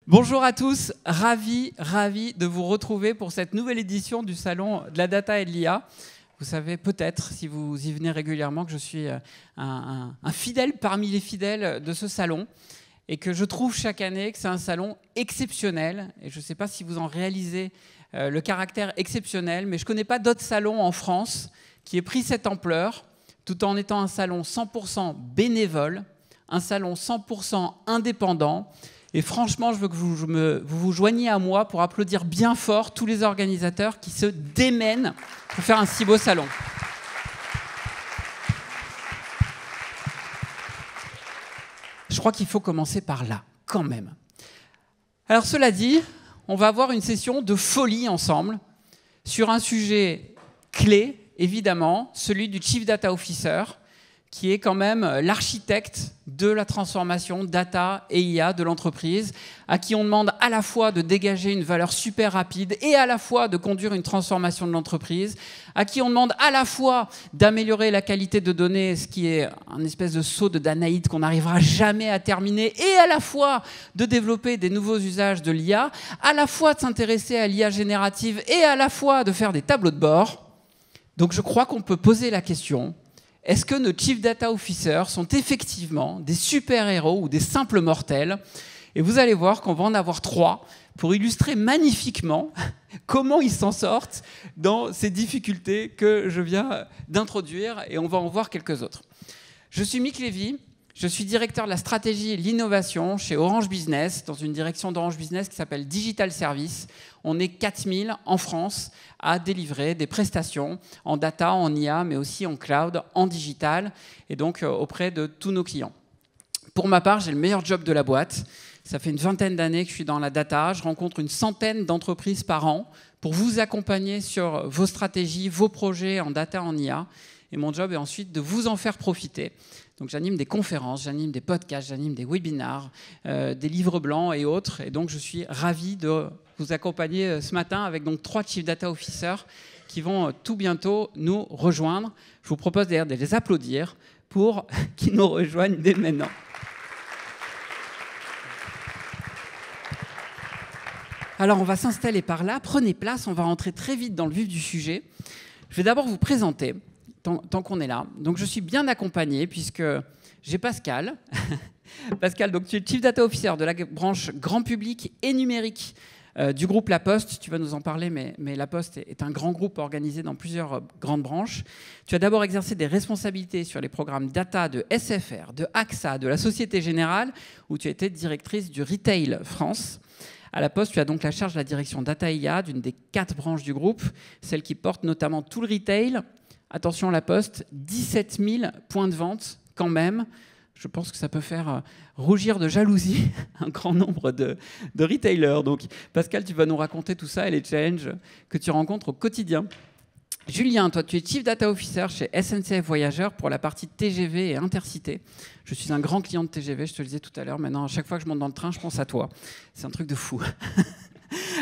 Bonjour à tous, ravi de vous retrouver pour cette nouvelle édition du Salon de la Data et de l'IA. Vous savez peut-être, si vous y venez régulièrement, que je suis un fidèle parmi les fidèles de ce salon et que je trouve chaque année que c'est un salon exceptionnel. Et je ne sais pas si vous en réalisez le caractère exceptionnel, mais je ne connais pas d'autres salons en France qui aient pris cette ampleur, tout en étant un salon 100% bénévole, un salon 100% indépendant. Et franchement, je veux que vous vous joigniez à moi pour applaudir bien fort tous les organisateurs qui se démènent pour faire un si beau salon. Je crois qu'il faut commencer par là, quand même. Alors cela dit, on va avoir une session de folie ensemble sur un sujet clé, évidemment, celui du Chief Data Officer, qui est quand même l'architecte de la transformation data et IA de l'entreprise, à qui on demande à la fois de dégager une valeur super rapide et à la fois de conduire une transformation de l'entreprise, à qui on demande à la fois d'améliorer la qualité de données, ce qui est un espèce de saut de Danaïde qu'on n'arrivera jamais à terminer, et à la fois de développer des nouveaux usages de l'IA, à la fois de s'intéresser à l'IA générative et à la fois de faire des tableaux de bord. Donc je crois qu'on peut poser la question: est-ce que nos Chief Data Officers sont effectivement des super-héros ou des simples mortels? Et vous allez voir qu'on va en avoir 3 pour illustrer magnifiquement comment ils s'en sortent dans ces difficultés que je viens d'introduire, et on va en voir quelques autres. Je suis Mick Lévy, je suis directeur de la stratégie et de l'innovation chez Orange Business, dans une direction d'Orange Business qui s'appelle Digital Service. On est 4000 en France à délivrer des prestations en data, en IA, mais aussi en cloud, en digital, et donc auprès de tous nos clients. Pour ma part, j'ai le meilleur job de la boîte. Ça fait une 20aine d'années que je suis dans la data. Je rencontre une 100aine d'entreprises par an pour vous accompagner sur vos stratégies, vos projets en data, en IA. Et mon job est ensuite de vous en faire profiter. Donc j'anime des conférences, j'anime des podcasts, j'anime des webinars, des livres blancs et autres. Et donc je suis ravi de vous accompagner ce matin avec donc 3 Chief Data Officers qui vont tout bientôt nous rejoindre. Je vous propose d'ailleurs de les applaudir pour qu'ils nous rejoignent dès maintenant. Alors on va s'installer par là, prenez place, on va rentrer très vite dans le vif du sujet. Je vais d'abord vous présenter, tant qu'on est là. Donc je suis bien accompagné puisque j'ai Pascal. Pascal, donc tu es Chief Data Officer de la branche grand public et numérique du groupe La Poste. Tu vas nous en parler, mais La Poste est un grand groupe organisé dans plusieurs grandes branches. Tu as d'abord exercé des responsabilités sur les programmes data de SFR, de AXA, de la Société Générale, où tu étais directrice du Retail France. À La Poste, tu as donc la charge de la direction Data IA d'une des 4 branches du groupe, celle qui porte notamment tout le retail. Attention, La Poste, 17 000 points de vente quand même. Je pense que ça peut faire rougir de jalousie un grand nombre de retailers. Donc, Pascal, tu vas nous raconter tout ça et les challenges que tu rencontres au quotidien. Julien, toi, tu es Chief Data Officer chez SNCF Voyageurs pour la partie TGV et Intercité. Je suis un grand client de TGV, je te le disais tout à l'heure. Maintenant, à chaque fois que je monte dans le train, je pense à toi. C'est un truc de fou.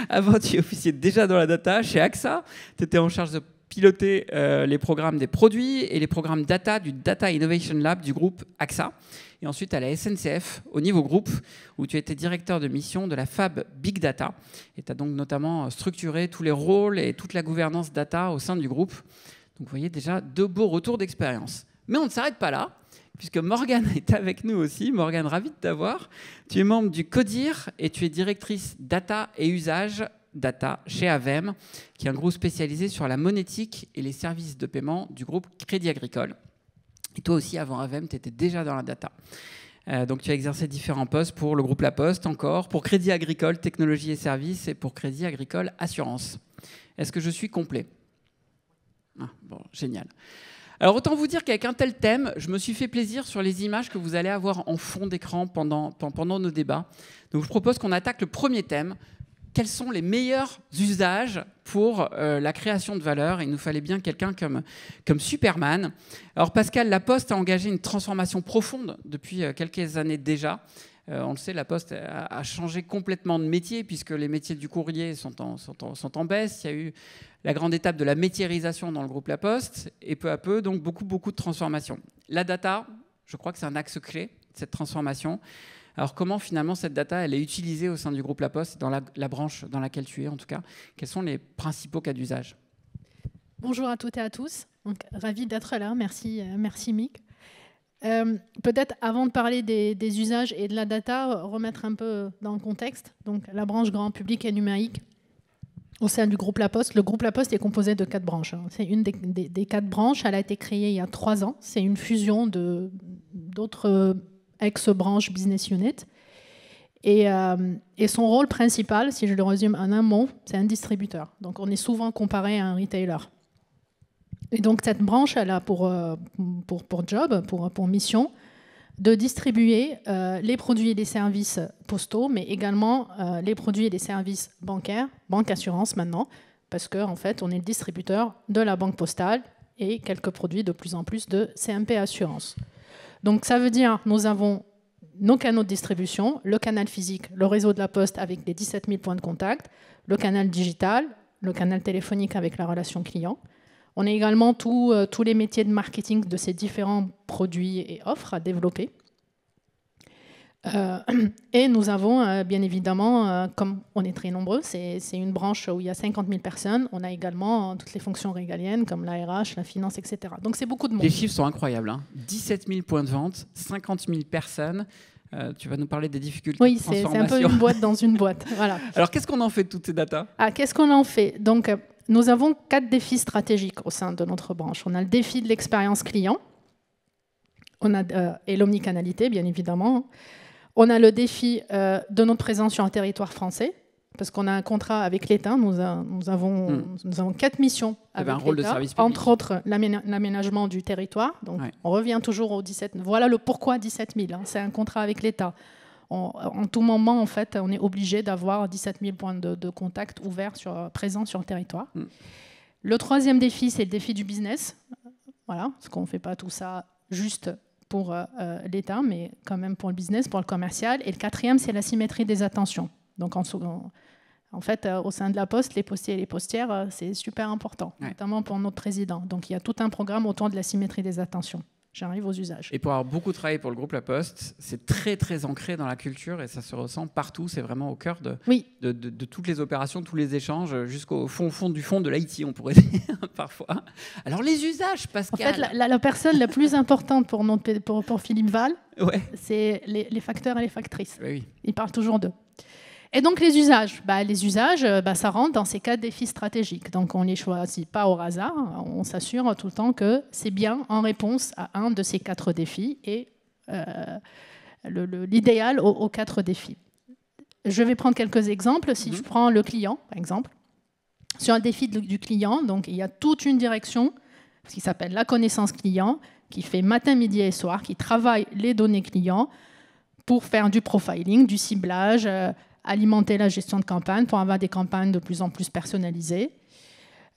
Avant, tu officiais déjà dans la data chez AXA. Tu étais en charge de piloter les programmes des produits et les programmes data du Data Innovation Lab du groupe AXA. Et ensuite à la SNCF, au niveau groupe, où tu étais directeur de mission de la Fab Big Data. Et tu as donc notamment structuré tous les rôles et toute la gouvernance data au sein du groupe. Donc vous voyez déjà 2 beaux retours d'expérience. Mais on ne s'arrête pas là, puisque Morgane est avec nous aussi. Morgane, ravi de t'avoir. Tu es membre du CODIR et tu es directrice data et usage data chez Avem, qui est un groupe spécialisé sur la monétique et les services de paiement du groupe Crédit Agricole. Et toi aussi, avant Avem, tu étais déjà dans la data. Donc tu as exercé différents postes pour le groupe La Poste encore, pour Crédit Agricole Technologies et Services et pour Crédit Agricole Assurance. Est-ce que je suis complet? Bon, génial. Alors autant vous dire qu'avec un tel thème, je me suis fait plaisir sur les images que vous allez avoir en fond d'écran pendant nos débats. Donc je propose qu'on attaque le premier thème. Quels sont les meilleurs usages pour la création de valeur? Il nous fallait bien quelqu'un comme Superman. Alors Pascal, La Poste a engagé une transformation profonde depuis quelques années déjà. On le sait, La Poste a changé complètement de métier puisque les métiers du courrier sont en baisse. Il y a eu la grande étape de la métiérisation dans le groupe La Poste et peu à peu, donc beaucoup de transformations. La data, je crois que c'est un axe clé de cette transformation. Alors comment finalement cette data elle est utilisée au sein du groupe La Poste, dans la branche dans laquelle tu es en tout cas? Quels sont les principaux cas d'usage? Bonjour à toutes et à tous. Donc, ravi d'être là. Merci Mick. Peut-être avant de parler des usages et de la data, remettre un peu dans le contexte. Donc, la branche grand public et numérique au sein du groupe La Poste. Le groupe La Poste est composé de 4 branches. C'est une des 4 branches. Elle a été créée il y a 3 ans. C'est une fusion d'autres ex-branches business unit. Et son rôle principal, si je le résume en un mot, c'est un distributeur. Donc, on est souvent comparé à un retailer. Et donc, cette branche, elle a pour job, pour mission, de distribuer les produits et les services postaux, mais également les produits et les services bancaires, banque assurance maintenant, parce qu'en fait, on est le distributeur de la banque postale et quelques produits de plus en plus de CMP assurance. Donc, ça veut dire nous avons nos canaux de distribution, le canal physique, le réseau de la Poste avec les 17 000 points de contact, le canal digital, le canal téléphonique avec la relation client. On a également tous les métiers de marketing de ces différents produits et offres à développer. Et nous avons, bien évidemment, comme on est très nombreux, c'est une branche où il y a 50 000 personnes, on a également toutes les fonctions régaliennes comme la RH, la finance, etc. Donc c'est beaucoup de monde. Les chiffres sont incroyables. 17 000 points de vente, 50 000 personnes. Tu vas nous parler des difficultés de transformation. Oui, c'est un peu une boîte dans une boîte. Voilà. Alors qu'est-ce qu'on en fait de toutes ces datas? Qu'est-ce qu'on en fait? Donc, nous avons 4 défis stratégiques au sein de notre branche. On a le défi de l'expérience client, et l'omnicanalité, bien évidemment. On a le défi de notre présence sur un territoire français, parce qu'on a un contrat avec l'État. Nous avons 4 missions avec un rôle l'État, de service public. entre autres l'aménagement du territoire. Donc, on revient toujours aux 17 000. Voilà le pourquoi 17 000. C'est un contrat avec l'État. En tout moment, en fait, on est obligé d'avoir 17 000 points de contact ouverts, présents sur le territoire. Le troisième défi, c'est le défi du business. Voilà, parce qu'on ne fait pas tout ça juste pour l'État, mais quand même pour le business, pour le commercial. Et le quatrième, c'est la symétrie des attentions. Donc, en fait, au sein de la Poste, les postiers et les postières, c'est super important, notamment pour notre président. Donc, il y a tout un programme autour de la symétrie des attentions. J'arrive aux usages. Et pour avoir beaucoup travaillé pour le groupe La Poste, c'est très très ancré dans la culture et ça se ressent partout. C'est vraiment au cœur de toutes les opérations, tous les échanges, jusqu'au fond du fond de l'IT, on pourrait dire parfois. Alors les usages, Pascal. En fait, la personne la plus importante pour Philippe Val, c'est les facteurs et les factrices. Oui. Il parle toujours d'eux. Et donc les usages, ça rentre dans ces 4 défis stratégiques. Donc on ne les choisit pas au hasard, on s'assure tout le temps que c'est bien en réponse à un de ces 4 défis et l'idéal aux 4 défis. Je vais prendre quelques exemples. Si je prends le client, par exemple, sur le défi du client, donc il y a toute une direction qui s'appelle la connaissance client, qui fait matin, midi et soir, qui travaille les données clients pour faire du profiling, du ciblage, alimenter la gestion de campagne pour avoir des campagnes de plus en plus personnalisées.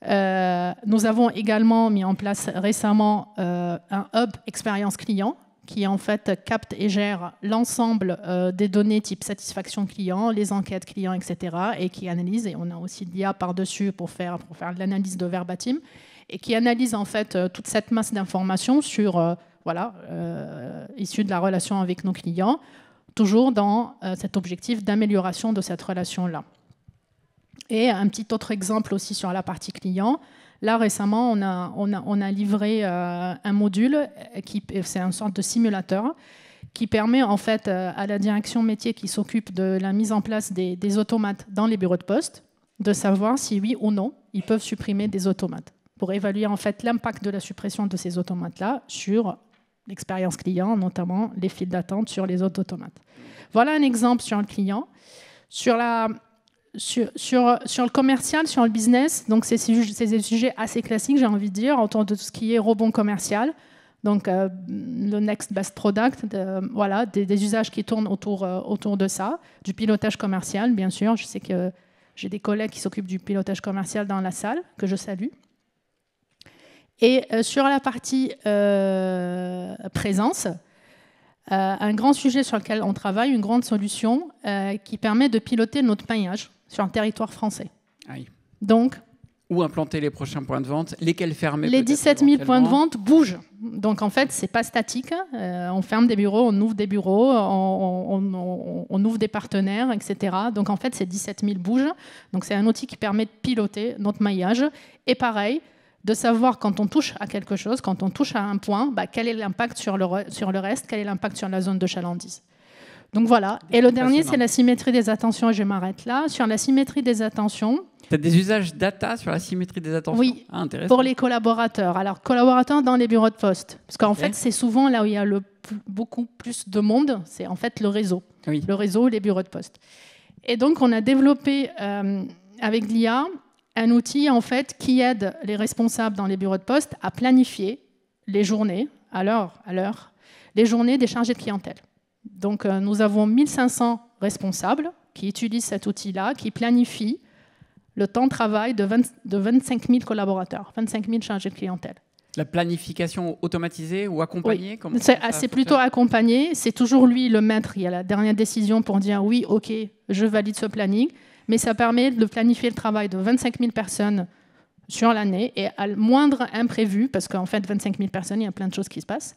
Nous avons également mis en place récemment un hub expérience client qui en fait capte et gère l'ensemble des données type satisfaction client, les enquêtes clients, etc. et qui analyse, et on a aussi l'IA par-dessus pour faire de l'analyse de verbatim, et qui analyse en fait toute cette masse d'informations sur, issue de la relation avec nos clients, toujours dans cet objectif d'amélioration de cette relation-là. Et un petit autre exemple aussi sur la partie client. Là, récemment, on a livré un module, c'est une sorte de simulateur, qui permet en fait à la direction métier qui s'occupe de la mise en place des automates dans les bureaux de poste, de savoir si oui ou non, ils peuvent supprimer des automates, pour évaluer en fait l'impact de la suppression de ces automates-là sur l'expérience client, notamment les files d'attente sur les autres automates. Voilà un exemple sur le client. Sur le commercial, sur le business, donc c'est des sujets assez classiques, j'ai envie de dire, autour de tout ce qui est rebond commercial. Donc le next best product, des usages qui tournent autour de ça, du pilotage commercial, bien sûr. Je sais que j'ai des collègues qui s'occupent du pilotage commercial dans la salle, que je salue. Et sur la partie présence, un grand sujet sur lequel on travaille, une grande solution qui permet de piloter notre maillage sur un territoire français. Aïe. Donc, Où implanter les prochains points de vente? Lesquels fermer? Les 17 000 points de vente bougent. Donc, en fait, ce n'est pas statique. On ferme des bureaux, on ouvre des bureaux, on ouvre des partenaires, etc. Donc, en fait, ces 17 000 bougent. Donc, c'est un outil qui permet de piloter notre maillage. Et pareil, de savoir quand on touche à quelque chose, quand on touche à un point, quel est l'impact sur le reste, quel est l'impact sur la zone de chalandise. Donc, voilà. Et le dernier, c'est la symétrie des attentions. Et je m'arrête là. Sur la symétrie des attentions... Tu as des usages data sur la symétrie des attentions? Oui, pour les collaborateurs. Alors, collaborateurs dans les bureaux de poste. Parce qu'en fait, c'est souvent là où il y a beaucoup plus de monde, c'est en fait le réseau. Oui. Le réseau, les bureaux de poste. Et donc, on a développé avec l'IA un outil en fait, qui aide les responsables dans les bureaux de poste à planifier les journées, à l'heure, les journées des chargés de clientèle. Donc, nous avons 1500 responsables qui utilisent cet outil-là, qui planifient le temps de travail de 25 000 collaborateurs, 25 000 chargés de clientèle. La planification automatisée ou accompagnée? Oui. C'est plutôt accompagné. C'est toujours lui le maître. Il y a la dernière décision pour dire oui, OK, je valide ce planning. Mais ça permet de planifier le travail de 25 000 personnes sur l'année et à moindre imprévu, parce qu'en fait, 25 000 personnes, il y a plein de choses qui se passent.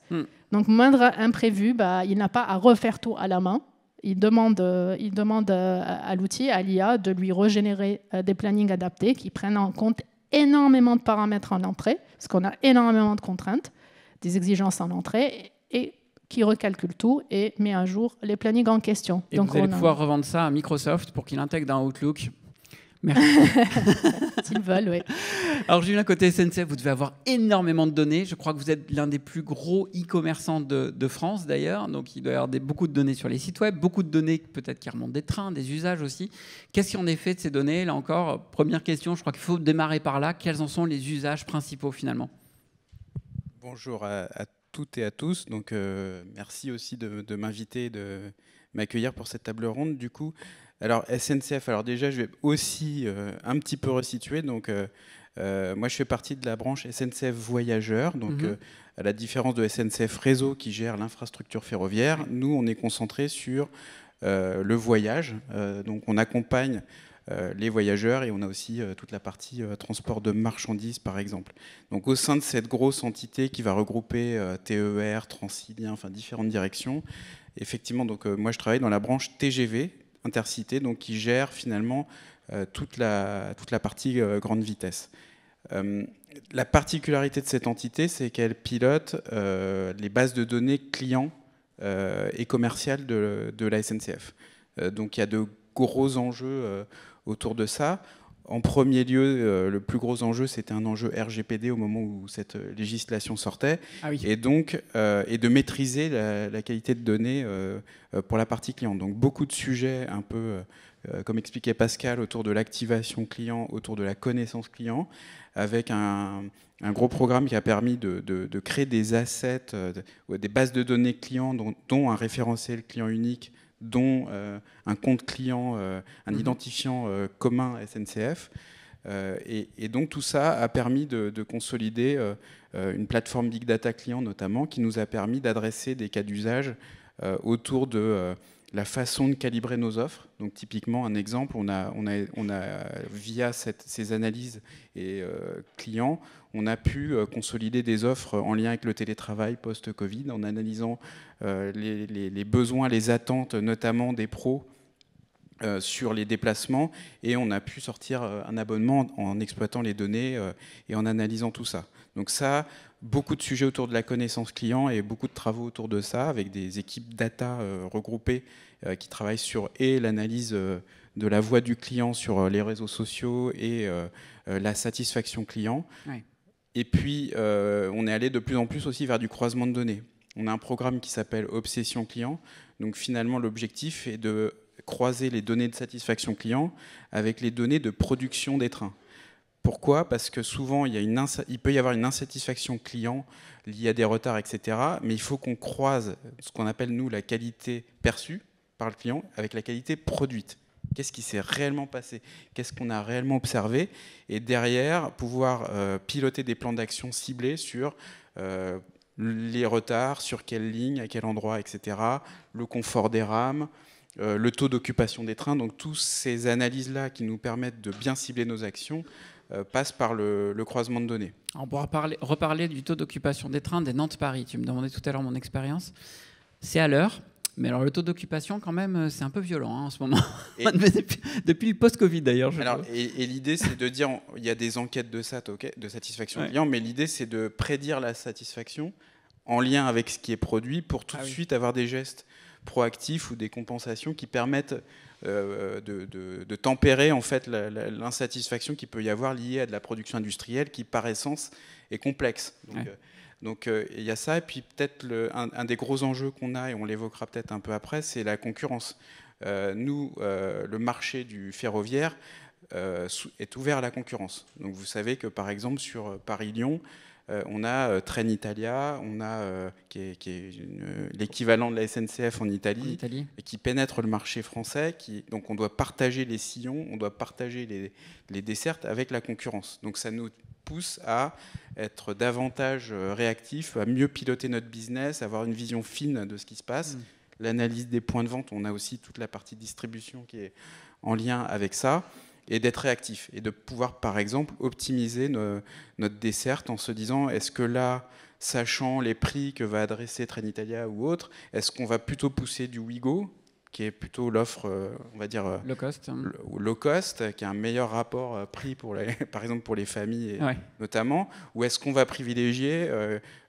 Donc, moindre imprévu, il n'a pas à refaire tout à la main. Il demande à l'outil, à l'IA, de lui régénérer des plannings adaptés qui prennent en compte énormément de paramètres en entrée, parce qu'on a énormément de contraintes, des exigences en entrée, et qui recalcule tout et met à jour les plannings en question. Et donc vous allez pouvoir revendre ça à Microsoft pour qu'il intègre dans Outlook. Merci. S'ils veulent, oui. Alors, Julien, côté SNCF, vous devez avoir énormément de données. Je crois que vous êtes l'un des plus gros e-commerçants de France, d'ailleurs. Donc, il doit y avoir beaucoup de données sur les sites web, beaucoup de données peut-être qui remontent des trains, des usages aussi. Qu'est-ce qu'on en est fait de ces données? Là encore, première question, je crois qu'il faut démarrer par là. Quels en sont les usages principaux, finalement? Bonjour à toutes et à tous. Donc, merci aussi de m'inviter, de m'accueillir pour cette table ronde. Du coup, alors SNCF, alors déjà, je vais aussi un petit peu resituer. Donc, moi, je fais partie de la branche SNCF Voyageurs. Donc, à la différence de SNCF Réseau qui gère l'infrastructure ferroviaire, nous, on est concentré sur le voyage. Donc, on accompagne les voyageurs et on a aussi toute la partie transport de marchandises, par exemple. Donc, au sein de cette grosse entité qui va regrouper TER, Transilien, enfin différentes directions, effectivement, donc, moi, je travaille dans la branche TGV, Intercité, donc qui gère finalement toute la partie grande vitesse. La particularité de cette entité, c'est qu'elle pilote les bases de données clients et commerciales de la SNCF. Donc il y a de gros enjeux autour de ça. En premier lieu, le plus gros enjeu, c'était un enjeu RGPD au moment où cette législation sortait, et donc et de maîtriser la qualité de données pour la partie client. Donc beaucoup de sujets, un peu comme expliquait Pascal, autour de l'activation client, autour de la connaissance client, avec un gros programme qui a permis de créer des assets, des bases de données clients, dont un référentiel client unique, dont un compte client, un identifiant commun SNCF. Et donc tout ça a permis de consolider une plateforme Big Data client notamment, qui nous a permis d'adresser des cas d'usage autour de la façon de calibrer nos offres. Donc typiquement, un exemple, on a via ces analyses et clients, on a pu consolider des offres en lien avec le télétravail post-Covid, en analysant les besoins, les attentes, notamment des pros sur les déplacements, et on a pu sortir un abonnement en exploitant les données et en analysant tout ça. Donc ça, beaucoup de sujets autour de la connaissance client et beaucoup de travaux autour de ça, avec des équipes data regroupées qui travaillent sur l'analyse de la voix du client sur les réseaux sociaux et la satisfaction client. Oui. Et puis, on est allé de plus en plus aussi vers du croisement de données. On a un programme qui s'appelle Obsession Client. Donc finalement, l'objectif est de croiser les données de satisfaction client avec les données de production des trains. Pourquoi? Parce que souvent, il peut y avoir une insatisfaction client liée à des retards, etc. Mais il faut qu'on croise ce qu'on appelle, nous, la qualité perçue par le client avec la qualité produite. Qu'est-ce qui s'est réellement passé? Qu'est-ce qu'on a réellement observé? Et derrière, pouvoir piloter des plans d'action ciblés sur les retards, sur quelle ligne, à quel endroit, etc. Le confort des rames, le taux d'occupation des trains. Donc, toutes ces analyses-là qui nous permettent de bien cibler nos actions passe par le croisement de données. Alors, on pourra reparler du taux d'occupation des trains des Nantes-Paris. Tu me demandais tout à l'heure mon expérience. C'est à l'heure. Mais alors le taux d'occupation, quand même, c'est un peu violent en ce moment. Depuis le post-Covid, d'ailleurs. Et l'idée, c'est de dire, il y a des enquêtes de SAT, de satisfaction client, mais l'idée, c'est de prédire la satisfaction en lien avec ce qui est produit pour tout de suite avoir des gestes proactifs ou des compensations qui permettent de tempérer en fait l'insatisfaction qu'il peut y avoir liée à de la production industrielle qui, par essence, est complexe. Donc il y a ça, et puis peut-être un des gros enjeux qu'on a, et on l'évoquera peut-être un peu après, c'est la concurrence. Nous, le marché du ferroviaire est ouvert à la concurrence. Donc vous savez que par exemple sur Paris-Lyon, on a Trenitalia, qui est l'équivalent de la SNCF en Italie, et qui pénètre le marché français. Donc on doit partager les sillons, on doit partager les dessertes avec la concurrence. Donc ça nous pousse à être davantage réactifs, à mieux piloter notre business, à avoir une vision fine de ce qui se passe. L'analyse des points de vente, on a aussi toute la partie distribution qui est en lien avec ça, et d'être réactif, et de pouvoir, par exemple, optimiser notre desserte en se disant, est-ce que là, sachant les prix que va adresser Trenitalia ou autre, est-ce qu'on va plutôt pousser du Ouigo, qui est plutôt l'offre, on va dire, low cost, qui a un meilleur rapport prix, par exemple pour les familles notamment, ou est-ce qu'on va privilégier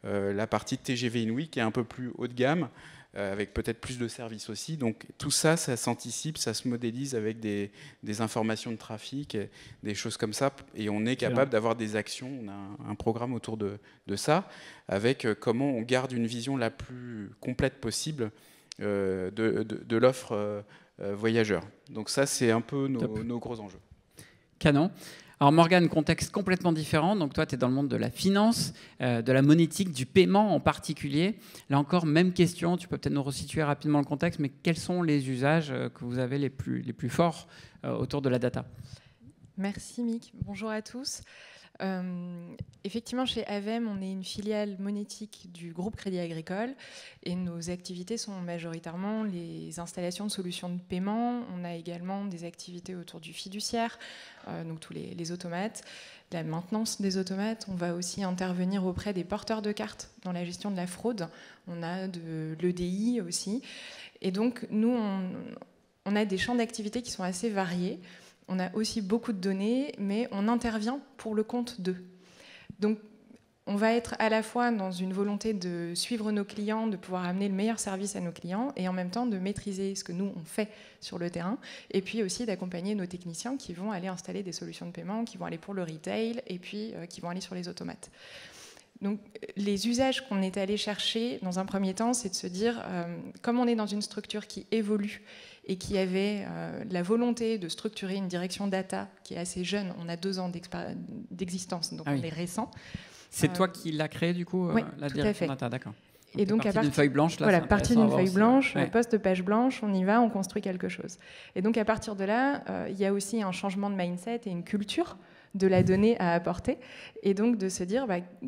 la partie de TGV Inouï, qui est un peu plus haut de gamme, avec peut-être plus de services aussi. Donc tout ça, ça s'anticipe, ça se modélise avec des informations de trafic, des choses comme ça, et on est capable d'avoir des actions. On a un programme autour de ça, avec comment on garde une vision la plus complète possible de l'offre voyageur. Donc ça, c'est un peu nos gros enjeux. Canon. Alors Morgane, contexte complètement différent. Donc toi, tu es dans le monde de la finance, de la monétique, du paiement en particulier. Là encore, même question. Tu peux peut-être nous resituer rapidement le contexte, mais quels sont les usages que vous avez les plus forts autour de la data? Merci Mick. Bonjour à tous. Effectivement, chez Avem, on est une filiale monétique du groupe Crédit Agricole et nos activités sont majoritairement les installations de solutions de paiement. On a également des activités autour du fiduciaire, donc tous les automates, la maintenance des automates. On va aussi intervenir auprès des porteurs de cartes dans la gestion de la fraude. On a de l'EDI aussi. Et donc, nous, on a des champs d'activité qui sont assez variés. On a aussi beaucoup de données, mais on intervient pour le compte d'eux. Donc, on va être à la fois dans une volonté de suivre nos clients, de pouvoir amener le meilleur service à nos clients, et en même temps de maîtriser ce que nous, on fait sur le terrain, et puis aussi d'accompagner nos techniciens qui vont aller installer des solutions de paiement, qui vont aller pour le retail, et puis qui vont aller sur les automates. Donc, les usages qu'on est allé chercher dans un premier temps, c'est de se dire, comme on est dans une structure qui évolue et qui avait la volonté de structurer une direction data qui est assez jeune, on a 2 ans d'existence, donc on est récent. C'est toi qui l'as créé du coup, la direction data, d'accord. Et donc à partir d'une feuille blanche, là, voilà, partie d'une feuille blanche, post-page blanche, on y va, on construit quelque chose. Et donc à partir de là, il y a aussi un changement de mindset et une culture de la donnée à apporter, et donc de se dire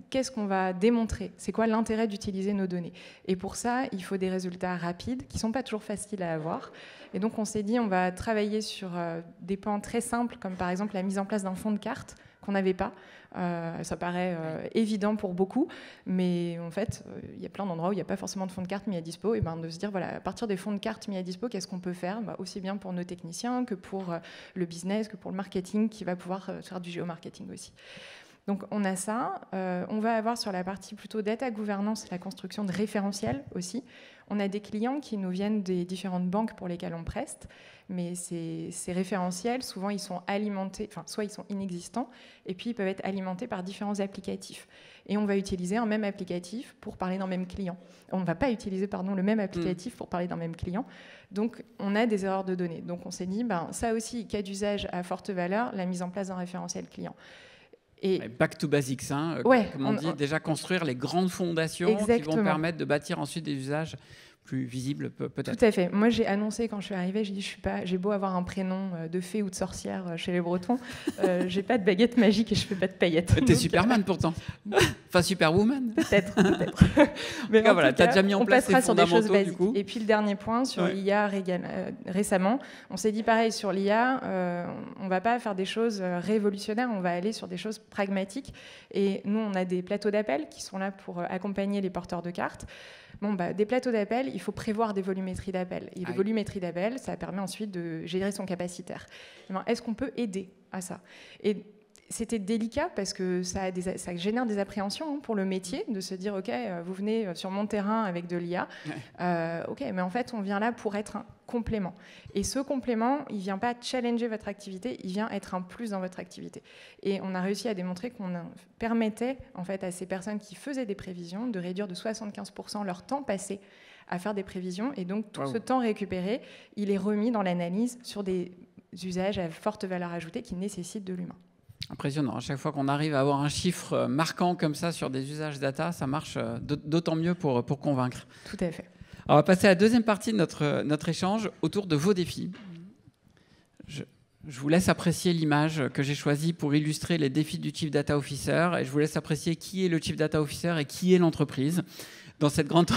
qu'est-ce qu'on va démontrer, c'est quoi l'intérêt d'utiliser nos données. Et pour ça, il faut des résultats rapides qui ne sont pas toujours faciles à avoir. Et donc on s'est dit, on va travailler sur des pans très simples, comme par exemple la mise en place d'un fonds de cartes qu'on n'avait pas. Ça paraît évident pour beaucoup, mais en fait, il y a plein d'endroits où il n'y a pas forcément de fonds de cartes mis à dispo, et de se dire, voilà, à partir des fonds de cartes mis à dispo, qu'est-ce qu'on peut faire, aussi bien pour nos techniciens que pour le business, que pour le marketing, qui va pouvoir faire du géomarketing aussi. Donc on a ça. On va avoir sur la partie plutôt data gouvernance la construction de référentiels aussi. On a des clients qui nous viennent des différentes banques pour lesquelles on preste, mais ces référentiels, souvent ils sont alimentés, soit ils sont inexistants, et puis ils peuvent être alimentés par différents applicatifs. Et on va utiliser un même applicatif pour parler d'un même client. On ne va pas utiliser le même applicatif pour parler d'un même client. Donc on a des erreurs de données. Donc on s'est dit, ça aussi, cas d'usage à forte valeur, la mise en place d'un référentiel client. Et back to basics, comme on dit, déjà construire les grandes fondations qui vont permettre de bâtir ensuite des usages plus visible peut-être. Tout à fait. Moi, j'ai annoncé quand je suis arrivée, j'ai dit, j'ai beau avoir un prénom de fée ou de sorcière chez les Bretons, j'ai pas de baguette magique et je fais pas de paillettes. T'es Superman pourtant. Enfin, Superwoman. Peut-être. Mais voilà, t'as déjà mis en place ces fondamentaux basiques. du coup. Et puis le dernier point sur l'IA récemment, on s'est dit pareil sur l'IA, on va pas faire des choses révolutionnaires, on va aller sur des choses pragmatiques. Et nous, on a des plateaux d'appel qui sont là pour accompagner les porteurs de cartes. Des plateaux d'appel, il faut prévoir des volumétries d'appel. Et les volumétries d'appel, ça permet ensuite de gérer son capacitaire. Est-ce qu'on peut aider à ça ? Et c'était délicat parce que ça génère des appréhensions pour le métier, de se dire, OK, vous venez sur mon terrain avec de l'IA, OK, mais en fait, on vient là pour être un complément. Et ce complément, il ne vient pas challenger votre activité, il vient être un plus dans votre activité. Et on a réussi à démontrer qu'on permettait en fait, à ces personnes qui faisaient des prévisions de réduire de 75% leur temps passé à faire des prévisions. Et donc, tout ce temps récupéré, il est remis dans l'analyse sur des usages à forte valeur ajoutée qui nécessitent de l'humain. Impressionnant. À chaque fois qu'on arrive à avoir un chiffre marquant comme ça sur des usages data, ça marche d'autant mieux pour convaincre. Tout à fait. Alors, on va passer à la deuxième partie de notre échange autour de vos défis. Je vous laisse apprécier l'image que j'ai choisie pour illustrer les défis du Chief Data Officer et je vous laisse apprécier qui est le Chief Data Officer et qui est l'entreprise dans cette grande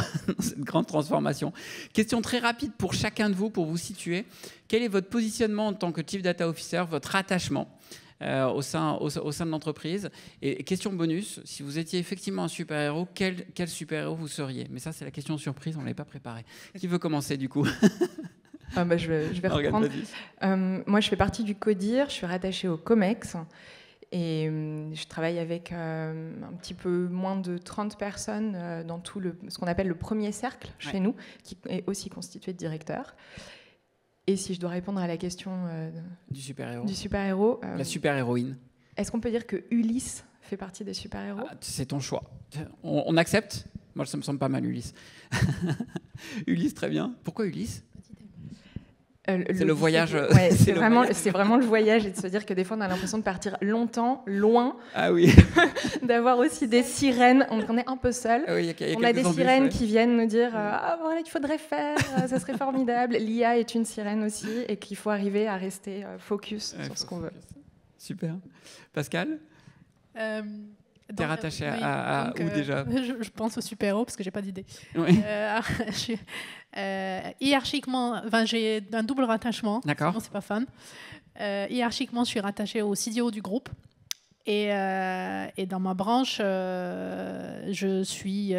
transformation. Question très rapide pour chacun de vous, pour vous situer. Quel est votre positionnement en tant que Chief Data Officer, votre attachement au sein de l'entreprise? Et question bonus, si vous étiez effectivement un super-héros, quel super-héros vous seriez? Mais ça, c'est la question surprise, on ne l'avait pas préparée. Qui veut commencer du coup? Je vais reprendre. Moi, je fais partie du CODIR, je suis rattachée au COMEX. Et je travaille avec un petit peu moins de 30 personnes dans tout ce qu'on appelle le premier cercle chez nous, qui est aussi constitué de directeurs. Et si je dois répondre à la question du super-héros, la super-héroïne, est-ce qu'on peut dire que Ulysse fait partie des super-héros? C'est ton choix. On accepte? Moi, ça me semble pas mal, Ulysse. Ulysse, très bien. Pourquoi Ulysse? C'est le voyage. Ouais, c'est vraiment le voyage et de se dire que des fois on a l'impression de partir longtemps, loin. Ah oui. D'avoir aussi des sirènes. On est un peu seul. Ah oui, on a des sirènes qui viennent nous dire voilà, il faudrait faire, ça serait formidable. L'IA est une sirène aussi et qu'il faut arriver à rester focus sur ce qu'on veut. Super. Pascal? T'es rattaché à où déjà? Je pense au super-héros parce que j'ai pas d'idée. Oui. Hiérarchiquement, j'ai un double rattachement. D'accord. Sinon, c'est pas fun. Hiérarchiquement, je suis rattachée au CDO du groupe. Et dans ma branche, je suis,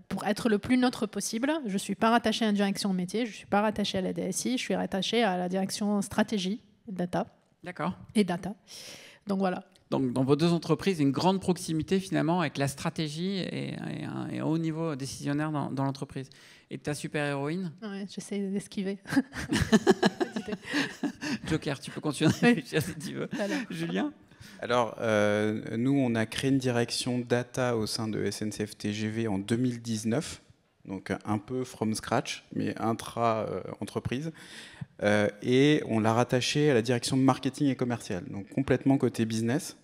pour être le plus neutre possible, je ne suis pas rattachée à la direction métier, je ne suis pas rattachée à la DSI, je suis rattachée à la direction stratégie data. D'accord. Et data. Donc voilà. Donc, dans vos deux entreprises, une grande proximité finalement avec la stratégie et un haut niveau décisionnaire dans l'entreprise. Et ta super-héroïne? Ouais, j'essaie d'esquiver. Joker, tu peux continuer à réfléchir si tu veux. Voilà. Julien? Alors, nous, on a créé une direction data au sein de SNCF TGV en 2019, donc un peu from scratch, mais intra-entreprise. Et on l'a rattaché à la direction marketing et commercial, donc complètement côté business,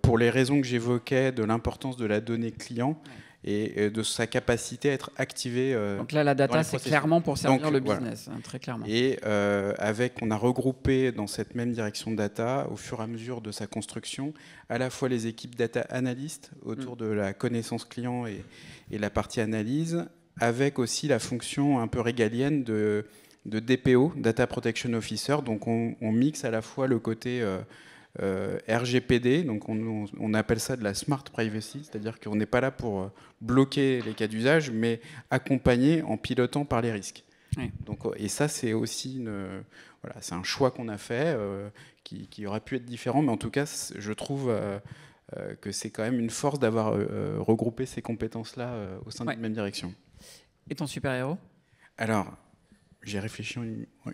pour les raisons que j'évoquais de l'importance de la donnée client et de sa capacité à être activée. Donc là, la data, c'est clairement pour servir le business, voilà. Très clairement. Et on a regroupé dans cette même direction data, au fur et à mesure de sa construction, à la fois les équipes data analystes autour de la connaissance client et la partie analyse, avec aussi la fonction un peu régalienne de DPO, Data Protection Officer. Donc on mixe à la fois le côté RGPD, donc on appelle ça de la Smart Privacy, c'est-à-dire qu'on n'est pas là pour bloquer les cas d'usage, mais accompagner en pilotant par les risques. Oui. Donc, et ça, c'est aussi c'est un choix qu'on a fait, qui aurait pu être différent, mais en tout cas, je trouve que c'est quand même une force d'avoir regroupé ces compétences-là au sein d'une même direction. Et ton super-héros? Alors, j'ai réfléchi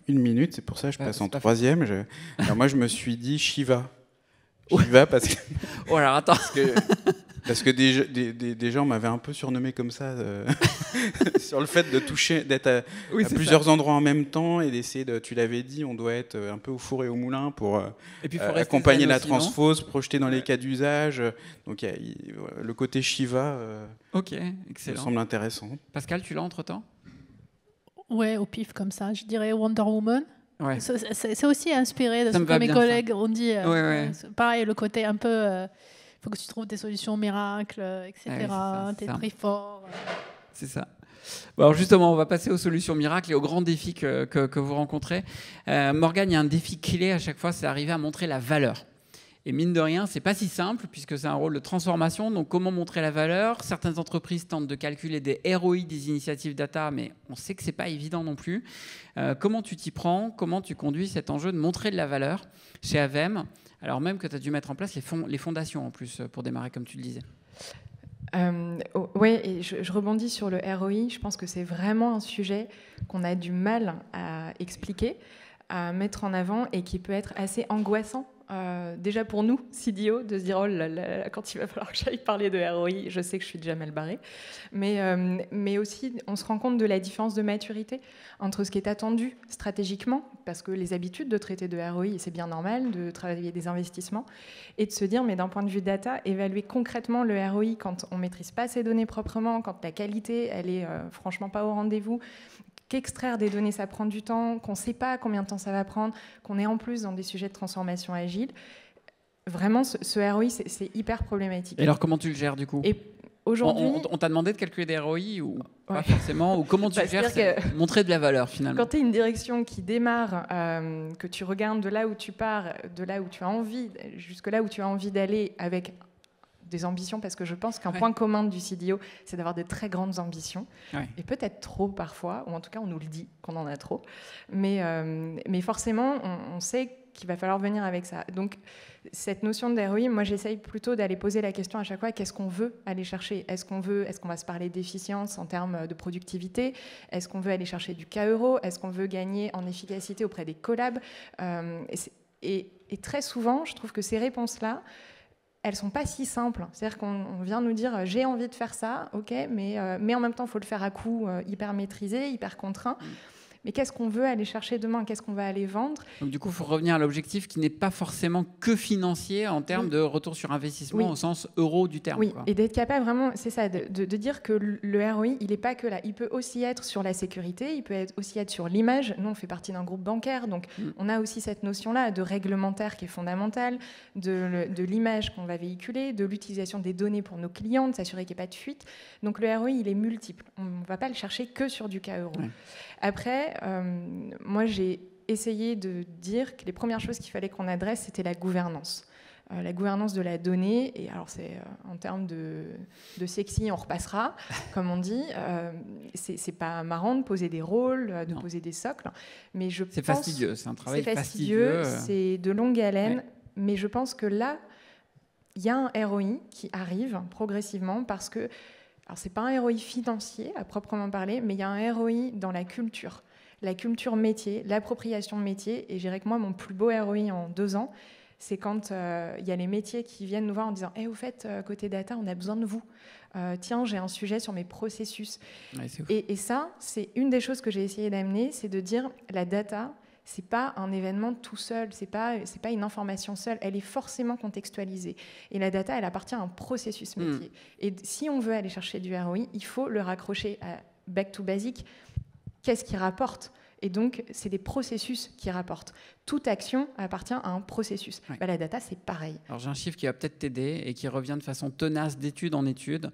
une minute, c'est pour ça que je passe en troisième. Alors moi, je me suis dit Shiva. Shiva parce que... Oh alors attends. Parce que des gens m'avaient un peu surnommé comme ça, sur le fait de toucher, d'être à plusieurs endroits en même temps et d'essayer de... Tu l'avais dit, on doit être un peu au four et au moulin pour accompagner la transfose, projeter dans les cas d'usage. Donc il y a le côté Shiva ok, excellent. me semble intéressant. Pascal, tu l'as entre-temps? Ouais, au pif comme ça, je dirais Wonder Woman. Ouais. C'est aussi inspiré de Ça ce me va que mes bien, collègues ont dit. Pareil, le côté un peu... Il faut que tu trouves des solutions miracles, etc. Ouais, T'es très fort. C'est ça. Bon, alors justement, on va passer aux solutions miracles et aux grands défis que vous rencontrez. Morgane, il y a un défi clé à chaque fois, c'est d'arriver à montrer la valeur. Et mine de rien, c'est pas si simple puisque c'est un rôle de transformation. Donc, comment montrer la valeur? Certaines entreprises tentent de calculer des ROI des initiatives data, mais on sait que c'est pas évident non plus. Comment tu t'y prends? Comment tu conduis cet enjeu de montrer de la valeur chez Avem? Alors même que tu as dû mettre en place les fondations en plus pour démarrer, comme tu le disais. Oui, et je rebondis sur le ROI. Je pense que c'est vraiment un sujet qu'on a du mal à expliquer, à mettre en avant et qui peut être assez angoissant. Déjà pour nous, CDO, de se dire oh là là, quand il va falloir que j'aille parler de ROI, je sais que je suis déjà mal barrée. Mais aussi, on se rend compte de la différence de maturité entre ce qui est attendu stratégiquement, parce que les habitudes de traiter de ROI, c'est bien normal, de travailler des investissements, et de se dire, mais d'un point de vue data, évaluer concrètement le ROI quand on ne maîtrise pas ces données proprement, quand la qualité, elle est franchement pas au rendez-vous, qu'extraire des données, ça prend du temps, qu'on ne sait pas combien de temps ça va prendre, qu'on est en plus dans des sujets de transformation agile. Vraiment, ce ROI, c'est hyper problématique. Et alors, comment tu le gères, du coup? Et aujourd'hui... On t'a demandé de calculer des ROI ou pas forcément? Ou comment tu gères montrer de la valeur, finalement? Quand tu es une direction qui démarre, que tu regardes de là où tu pars, de là où tu as envie, jusque là où tu as envie d'aller avec des ambitions, parce que je pense qu'un point commun du CDO, c'est d'avoir des très grandes ambitions, et peut-être trop parfois, ou en tout cas on nous le dit qu'on en a trop, mais forcément on sait qu'il va falloir venir avec ça. Donc cette notion de ROI, moi j'essaye plutôt d'aller poser la question à chaque fois, qu'est-ce qu'on veut aller chercher? Est-ce qu'on va se parler d'efficience en termes de productivité? Est-ce qu'on veut aller chercher du K-euro? Est-ce qu'on veut gagner en efficacité auprès des collabs? Et très souvent, je trouve que ces réponses-là, elles sont pas si simples. C'est-à-dire qu'on vient nous dire j'ai envie de faire ça, ok, mais en même temps il faut le faire à coût hyper maîtrisé, hyper contraint. Mais qu'est-ce qu'on veut aller chercher demain? Qu'est-ce qu'on va aller vendre? Donc du coup, il faut revenir à l'objectif qui n'est pas forcément que financier en termes de retour sur investissement au sens euro du terme. Oui, quoi. Et d'être capable vraiment, c'est ça, de dire que le ROI, il n'est pas que là. Il peut aussi être sur la sécurité, il peut aussi être sur l'image. Nous, on fait partie d'un groupe bancaire, donc on a aussi cette notion-là de réglementaire qui est fondamentale, de l'image qu'on va véhiculer, de l'utilisation des données pour nos clients, de s'assurer qu'il n'y ait pas de fuite. Donc le ROI, il est multiple. On ne va pas le chercher que sur du K-euro. Ouais. Après, moi, j'ai essayé de dire que les premières choses qu'il fallait qu'on adresse, c'était la gouvernance. La gouvernance de la donnée, et alors c'est en termes de sexy, on repassera, comme on dit. C'est pas marrant de poser des rôles, de poser des socles, mais je pense... C'est fastidieux, c'est un travail fastidieux. C'est de longue haleine, mais je pense que là, il y a un ROI qui arrive progressivement parce que, alors c'est pas un ROI financier à proprement parler, mais il y a un ROI dans la culture métier, l'appropriation métier, et je dirais que moi, mon plus beau ROI en 2 ans, c'est quand il y a les métiers qui viennent nous voir en disant au fait, côté data, on a besoin de vous. Tiens, j'ai un sujet sur mes processus. Ouais, et ça, c'est une des choses que j'ai essayé d'amener, c'est de dire la data, c'est pas un événement tout seul, c'est pas une information seule, elle est forcément contextualisée. Et la data, elle appartient à un processus métier. Et si on veut aller chercher du ROI, il faut le raccrocher à back to basic. Qu'est-ce qui rapporte? Et donc, c'est des processus qui rapportent. Toute action appartient à un processus. Ouais. La data, c'est pareil. Alors, j'ai un chiffre qui va peut-être t'aider et qui revient de façon tenace d'étude en étude.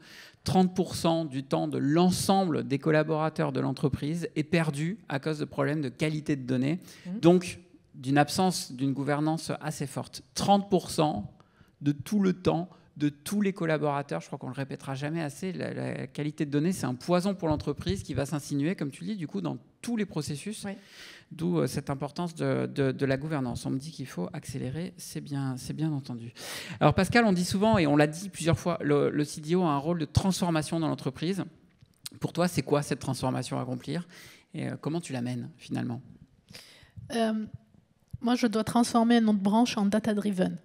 30% du temps de l'ensemble des collaborateurs de l'entreprise est perdu à cause de problèmes de qualité de données, donc d'une absence d'une gouvernance assez forte. 30% de tout le temps de tous les collaborateurs, je crois qu'on ne le répétera jamais assez, la qualité de données, c'est un poison pour l'entreprise qui va s'insinuer, comme tu le dis, du coup, dans tous les processus, d'où cette importance de la gouvernance. On me dit qu'il faut accélérer, c'est bien entendu. Alors Pascal, on dit souvent, et on l'a dit plusieurs fois, le CDO a un rôle de transformation dans l'entreprise. Pour toi, c'est quoi cette transformation à accomplir et comment tu l'amènes finalement? Moi, je dois transformer notre branche en data-driven.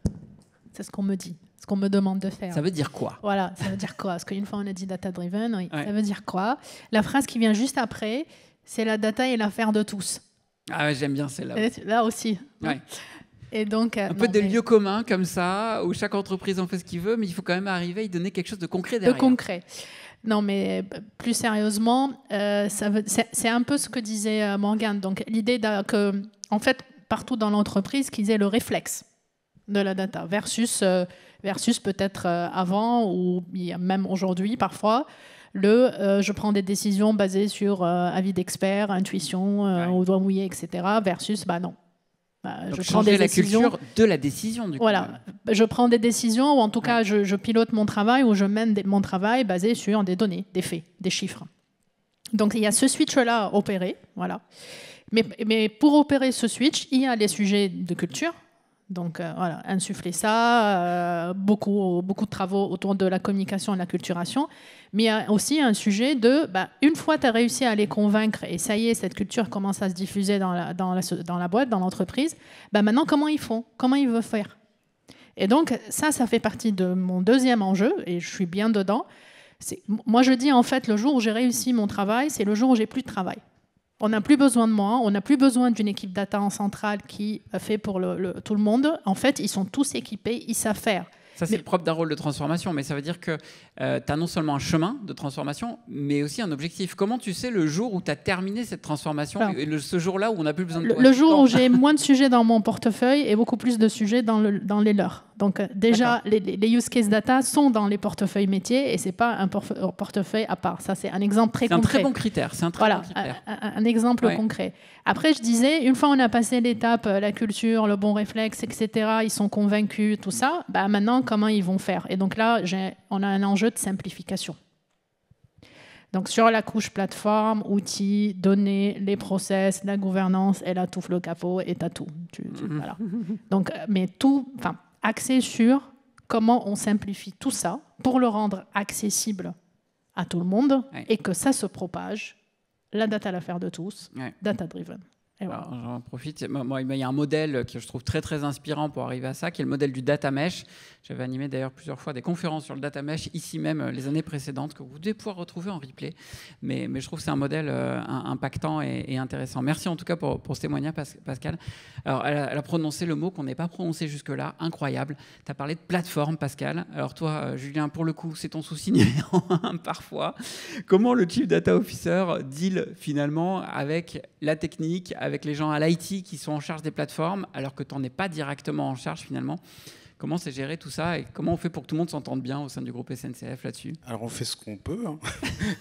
C'est ce qu'on me dit. Ce qu'on me demande de faire. Ça veut dire quoi? Voilà, ça veut dire quoi? Parce qu'une fois on a dit data-driven, oui, ça veut dire quoi? La phrase qui vient juste après, c'est la data est l'affaire de tous. Ah ouais, j'aime bien celle-là. Là aussi. Ouais. Et donc, un peu des lieux communs comme ça, où chaque entreprise en fait ce qu'il veut, mais il faut quand même arriver à y donner quelque chose de concret derrière. De concret. Non, mais plus sérieusement, c'est un peu ce que disait Morgane. Donc, l'idée que, en fait, partout dans l'entreprise, qu'ils aient le réflexe de la data versus peut-être avant ou même aujourd'hui, parfois, je prends des décisions basées sur avis d'experts, intuition, au doigt mouillé, etc., versus, non. Donc je prends des décisions, la culture de la décision, du coup. Voilà, je prends des décisions, ou en tout cas, je pilote mon travail, ou je mène mon travail basé sur des données, des faits, des chiffres. Donc, il y a ce switch-là à opérer, voilà. Mais pour opérer ce switch, il y a les sujets de culture. Donc, voilà, insuffler ça, beaucoup de travaux autour de la communication et de la culturation. Mais il y a aussi un sujet de, une fois que tu as réussi à les convaincre, et ça y est, cette culture commence à se diffuser dans la boîte, dans l'entreprise, maintenant, comment ils font? Comment ils veulent faire? Et donc, ça fait partie de mon deuxième enjeu, et je suis bien dedans. Moi, je dis, en fait, le jour où j'ai réussi mon travail, c'est le jour où j'ai plus de travail. On n'a plus besoin de moi, on n'a plus besoin d'une équipe data en centrale qui fait pour tout le monde. En fait, ils sont tous équipés, ils savent faire. Ça, c'est le propre d'un rôle de transformation, mais ça veut dire que tu as non seulement un chemin de transformation, mais aussi un objectif. Comment tu sais le jour où tu as terminé cette transformation, et ce jour-là où on n'a plus besoin de toi? Le jour où j'ai moins de sujets dans mon portefeuille et beaucoup plus de sujets dans les leurs. Donc déjà, les use case data sont dans les portefeuilles métiers et ce n'est pas un portefeuille à part. Ça, c'est un exemple très concret. C'est un très bon critère. C'est un très bon critère. Un exemple concret. Après, je disais, une fois on a passé l'étape, la culture, le bon réflexe, etc., ils sont convaincus, tout ça, maintenant, comment ils vont faire? Et donc là, on a un enjeu de simplification. Donc sur la couche plateforme, outils, données, les process, la gouvernance, elle a tout le capot et t'as tout. Voilà. Donc, mais tout, axé sur comment on simplifie tout ça pour le rendre accessible à tout le monde et que ça se propage. La data, l'affaire de tous, data-driven. Voilà. J'en profite. Moi, il y a un modèle que je trouve très, très inspirant pour arriver à ça, qui est le modèle du data mesh. J'avais animé d'ailleurs plusieurs fois des conférences sur le data mesh, ici même les années précédentes, que vous devez pouvoir retrouver en replay. Mais je trouve que c'est un modèle impactant et intéressant. Merci en tout cas pour ce témoignage, Pascal. Alors, elle a prononcé le mot qu'on n'ait pas prononcé jusque-là, incroyable. Tu as parlé de plateforme, Pascal. Alors toi, Julien, pour le coup, c'est ton souci numéro 1 parfois. Comment le Chief Data Officer deal finalement avec la technique, avec les gens à l'IT qui sont en charge des plateformes, alors que tu n'en es pas directement en charge finalement? Comment c'est géré tout ça et comment on fait pour que tout le monde s'entende bien au sein du groupe SNCF là-dessus? Alors on fait ce qu'on peut.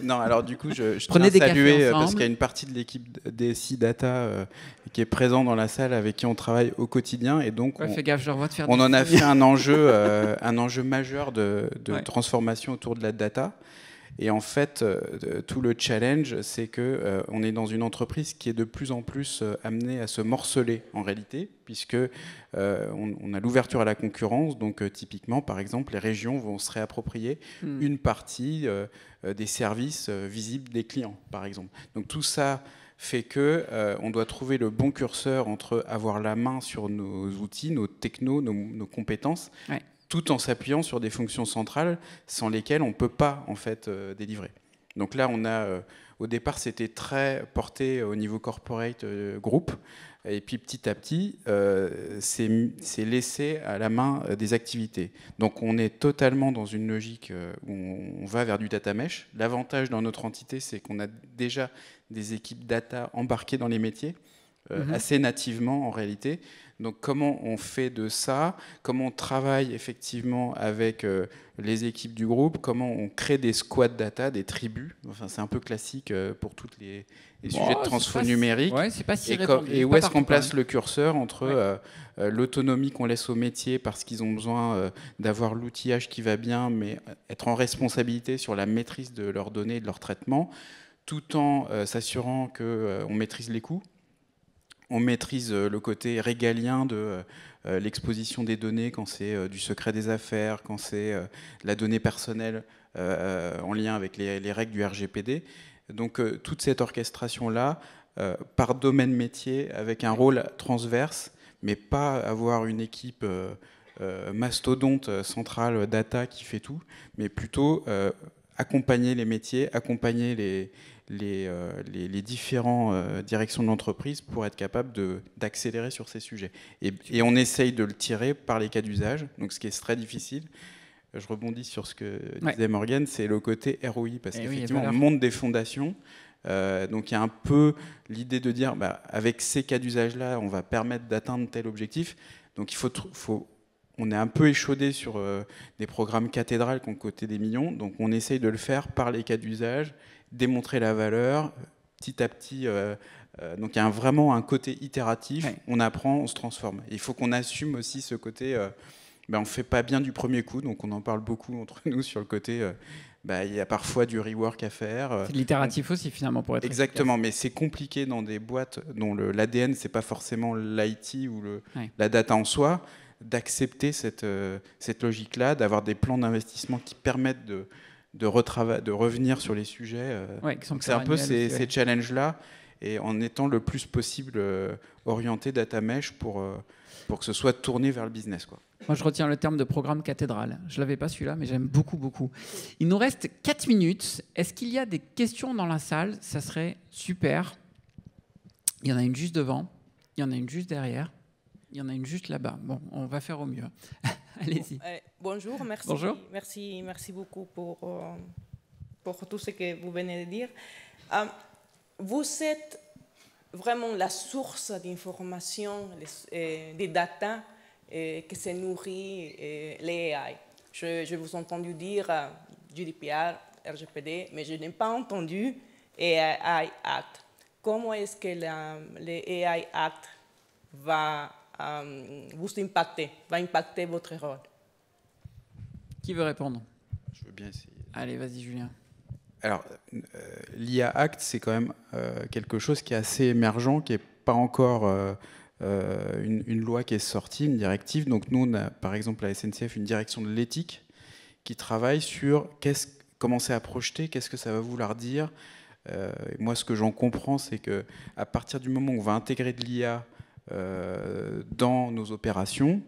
Non, alors du coup, je tiens à saluer parce qu'il y a une partie de l'équipe DSI Data qui est présente dans la salle avec qui on travaille au quotidien et donc fais gaffe, je revois te faire on en a fait un enjeu majeur de transformation autour de la data. Et en fait, tout le challenge, c'est qu'on est dans une entreprise qui est de plus en plus amenée à se morceler en réalité, puisque on a l'ouverture à la concurrence. Donc typiquement, par exemple, les régions vont se réapproprier une partie des services visibles des clients, par exemple. Donc tout ça fait qu'on doit trouver le bon curseur entre avoir la main sur nos outils, nos technos, nos compétences, tout en s'appuyant sur des fonctions centrales sans lesquelles on ne peut pas en fait délivrer. Donc là, on a, au départ, c'était très porté au niveau corporate groupe, et puis petit à petit, c'est laissé à la main des activités. Donc on est totalement dans une logique où on va vers du data mesh. L'avantage dans notre entité, c'est qu'on a déjà des équipes data embarquées dans les métiers, assez nativement en réalité. Donc comment on fait de ça? Comment on travaille effectivement avec les équipes du groupe? Comment on crée des squads data, des tribus? Enfin, c'est un peu classique pour tous les sujets de transfo numérique. C'est pas si et où est-ce qu'on place le curseur entre l'autonomie qu'on laisse aux métiers parce qu'ils ont besoin d'avoir l'outillage qui va bien, mais être en responsabilité sur la maîtrise de leurs données et de leur traitement, tout en s'assurant qu'on maîtrise les coûts. On maîtrise le côté régalien de l'exposition des données quand c'est du secret des affaires, quand c'est la donnée personnelle en lien avec les règles du RGPD. Donc toute cette orchestration-là, par domaine métier, avec un rôle transverse, mais pas avoir une équipe mastodonte centrale data qui fait tout, mais plutôt accompagner les métiers, accompagner les différentes directions de l'entreprise pour être capable d'accélérer sur ces sujets. Et on essaye de le tirer par les cas d'usage, donc ce qui est très difficile. je rebondis sur ce que disait Morgane, c'est le côté ROI, parce qu'effectivement, on monte des fondations. Donc il y a un peu l'idée de dire, avec ces cas d'usage-là, on va permettre d'atteindre tel objectif. Donc on est un peu échaudé sur des programmes cathédrales qui ont coté des millions. Donc on essaye de le faire par les cas d'usage, démontrer la valeur, petit à petit. Donc il y a vraiment un côté itératif. On apprend, on se transforme. Et il faut qu'on assume aussi ce côté... on ne fait pas bien du premier coup, donc on en parle beaucoup entre nous sur le côté... il y a parfois du rework à faire. C'est de l'itératif aussi, finalement, pour être exactement, efficace. Mais c'est compliqué dans des boîtes dont l'ADN, ce n'est pas forcément l'IT ou la data en soi, d'accepter cette logique-là, d'avoir des plans d'investissement qui permettent de revenir sur les sujets. C'est un peu ces challenges-là, et en étant le plus possible orienté data mesh pour que ce soit tourné vers le business, quoi. Moi, je retiens le terme de programme cathédrale. Je ne l'avais pas celui-là, mais j'aime beaucoup, beaucoup. Il nous reste 4 minutes. Est-ce qu'il y a des questions dans la salle? Ça serait super. Il y en a une juste devant. Il y en a une juste derrière. Il y en a une juste là-bas. Bon, on va faire au mieux. Allez-y. Bonjour, merci. Bonjour. Merci beaucoup pour tout ce que vous venez de dire. Vous êtes vraiment la source d'informations, des data que se nourrit les AI. Je vous ai entendu dire GDPR, RGPD, mais je n'ai pas entendu AI Act. Comment est-ce que le AI Act va vous impacter, va impacter votre rôle? Qui veut répondre? Je veux bien essayer. Allez, vas-y, Julien. Alors, l'IA Act, c'est quand même quelque chose qui est assez émergent, qui n'est pas encore une loi qui est sortie, une directive. Donc nous, on a par exemple à la SNCF une direction de l'éthique qui travaille sur comment c'est à projeter, qu'est-ce que ça va vouloir dire. Moi, ce que j'en comprends, c'est qu'à partir du moment où on va intégrer de l'IA dans nos opérations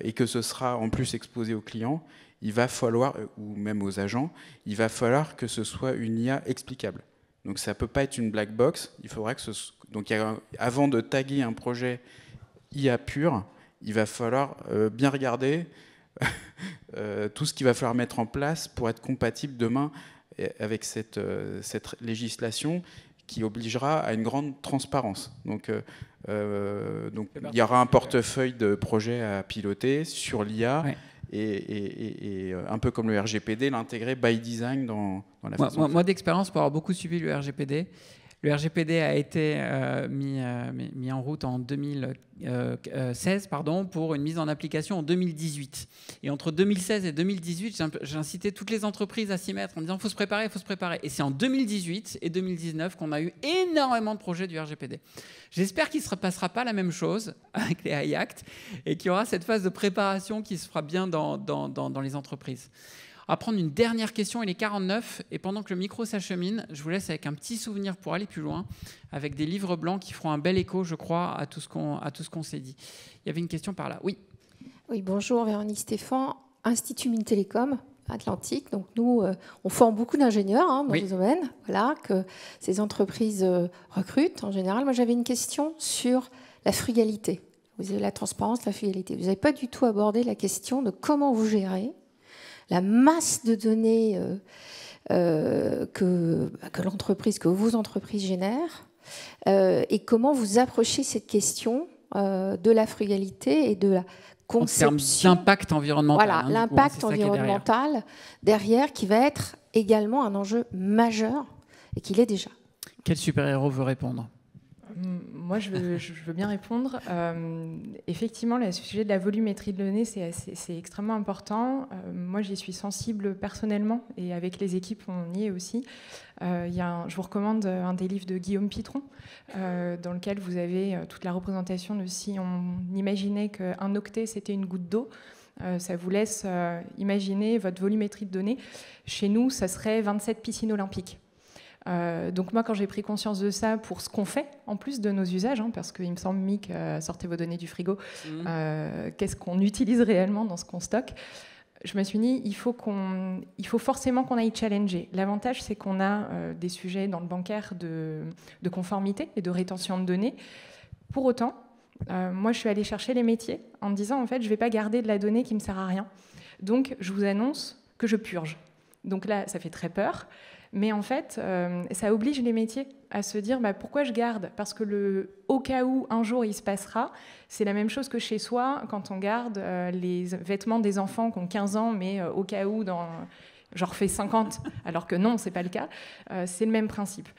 et que ce sera en plus exposé aux clients, il va falloir, ou même aux agents, il va falloir que ce soit une IA explicable. Donc ça ne peut pas être une black box. Il faudra que avant de taguer un projet IA pur, il va falloir bien regarder tout ce qu'il va falloir mettre en place pour être compatible demain avec cette législation qui obligera à une grande transparence. Donc il y aura un portefeuille de projets à piloter sur l'IA. Ouais. Et un peu comme le RGPD, l'intégrer by design dans la façon. Moi d'expérience, pour avoir beaucoup suivi le RGPD, le RGPD a été mis en route en 2016 pour une mise en application en 2018. Et entre 2016 et 2018, j'ai incité toutes les entreprises à s'y mettre en disant « il faut se préparer, il faut se préparer ». Et c'est en 2018 et 2019 qu'on a eu énormément de projets du RGPD. J'espère qu'il ne se passera pas la même chose avec les AI Act et qu'il y aura cette phase de préparation qui se fera bien dans les entreprises. On va prendre une dernière question, il est 49, et pendant que le micro s'achemine, je vous laisse avec un petit souvenir pour aller plus loin, avec des livres blancs qui feront un bel écho, je crois, à tout ce qu'on s'est dit. Il y avait une question par là. Oui. Oui, bonjour, Véronique Stéphane, Institut Mines Télécom Atlantique. Donc nous, on forme beaucoup d'ingénieurs dans ce domaine, voilà, que ces entreprises recrutent en général. Moi, j'avais une question sur la frugalité. Vous avez la transparence, la frugalité. Vous n'avez pas du tout abordé la question de comment vous gérez la masse de données que vos entreprises génèrent et comment vous approchez cette question de la frugalité et de la conception. En termes d'impact environnemental. Voilà, l'impact environnemental derrière qui va être également un enjeu majeur et qu'il est déjà. Quel super-héros veut répondre ? Moi, je veux bien répondre. Effectivement, le sujet de la volumétrie de données, c'est extrêmement important. Moi, j'y suis sensible personnellement et avec les équipes, on y est aussi. Je vous recommande un des livres de Guillaume Pitron, dans lequel vous avez toute la représentation de si on imaginait qu'un octet, c'était une goutte d'eau. Ça vous laisse imaginer votre volumétrie de données. Chez nous, ça serait 27 piscines olympiques. Donc moi, quand j'ai pris conscience de ça pour ce qu'on fait, en plus de nos usages, parce qu'il me semble, Mick, sortez vos données du frigo, qu'est-ce qu'on utilise réellement dans ce qu'on stocke, je me suis dit, il faut forcément qu'on aille challenger. L'avantage, c'est qu'on a des sujets dans le bancaire de conformité et de rétention de données. Pour autant, moi, je suis allée chercher les métiers en me disant, en fait, je ne vais pas garder de la donnée qui ne me sert à rien. Donc, je vous annonce que je purge. Donc là, ça fait très peur. Mais en fait, ça oblige les métiers à se dire pourquoi je garde ? Parce que au cas où un jour il se passera, c'est la même chose que chez soi quand on garde les vêtements des enfants qui ont 15 ans, mais au cas où j'en refais 50, alors que non, c'est pas le cas. C'est le même principe.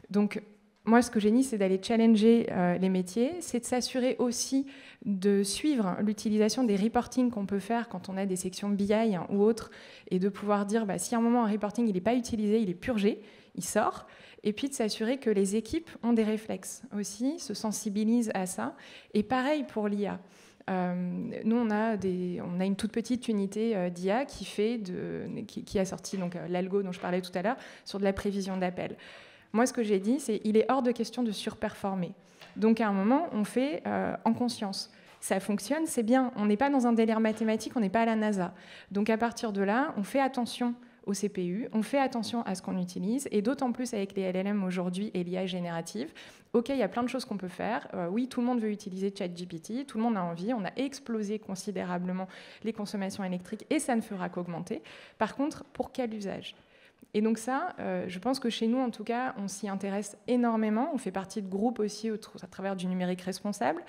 Donc moi, ce que j'ai dit, c'est d'aller challenger les métiers, c'est de s'assurer aussi de suivre l'utilisation des reporting qu'on peut faire quand on a des sections BI ou autres, et de pouvoir dire, si à un moment un reporting il n'est pas utilisé, il est purgé, il sort, et puis de s'assurer que les équipes ont des réflexes aussi, se sensibilisent à ça. Et pareil pour l'IA. Nous, on a une toute petite unité d'IA qui a sorti l'algo dont je parlais tout à l'heure sur de la prévision d'appel. Moi, ce que j'ai dit, c'est qu'il est hors de question de surperformer. Donc, à un moment, on fait en conscience. Ça fonctionne, c'est bien. On n'est pas dans un délire mathématique, on n'est pas à la NASA. Donc, à partir de là, on fait attention au CPU, on fait attention à ce qu'on utilise, et d'autant plus avec les LLM aujourd'hui et l'IA générative. OK, il y a plein de choses qu'on peut faire. Oui, tout le monde veut utiliser ChatGPT, tout le monde a envie. On a explosé considérablement les consommations électriques et ça ne fera qu'augmenter. Par contre, pour quel usage ? Et donc ça, je pense que chez nous, en tout cas, on s'y intéresse énormément. On fait partie de groupes aussi à travers du numérique responsable.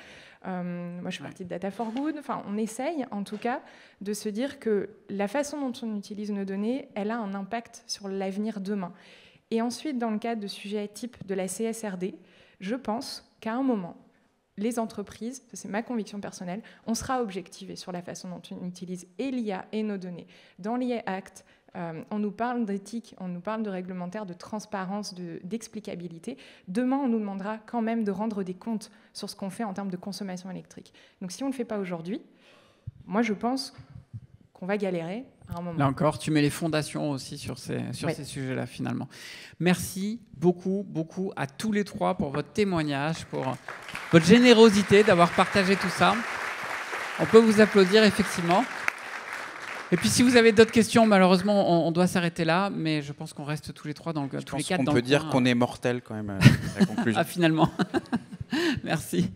Moi, je suis partie de Data for Good. Enfin, on essaye, en tout cas, de se dire que la façon dont on utilise nos données, elle a un impact sur l'avenir demain. Et ensuite, dans le cadre de sujets type de la CSRD, je pense qu'à un moment, les entreprises, c'est ma conviction personnelle, on sera objectivé sur la façon dont on utilise et l'IA et nos données. Dans l'IA Act, on nous parle d'éthique, on nous parle de réglementaire, de transparence, d'explicabilité. Demain, on nous demandera quand même de rendre des comptes sur ce qu'on fait en termes de consommation électrique. Donc si on ne le fait pas aujourd'hui, moi je pense qu'on va galérer à un moment. Là encore, tu mets les fondations aussi sur ces sujets-là finalement. Merci beaucoup, beaucoup à tous les trois pour votre témoignage, pour votre générosité d'avoir partagé tout ça. On peut vous applaudir effectivement. Et puis si vous avez d'autres questions, malheureusement, on doit s'arrêter là, mais je pense qu'on reste tous les trois tous les quatre dans le coin. Je pense qu'on peut dire qu'on est mortels quand même à la conclusion. Ah, finalement. Merci.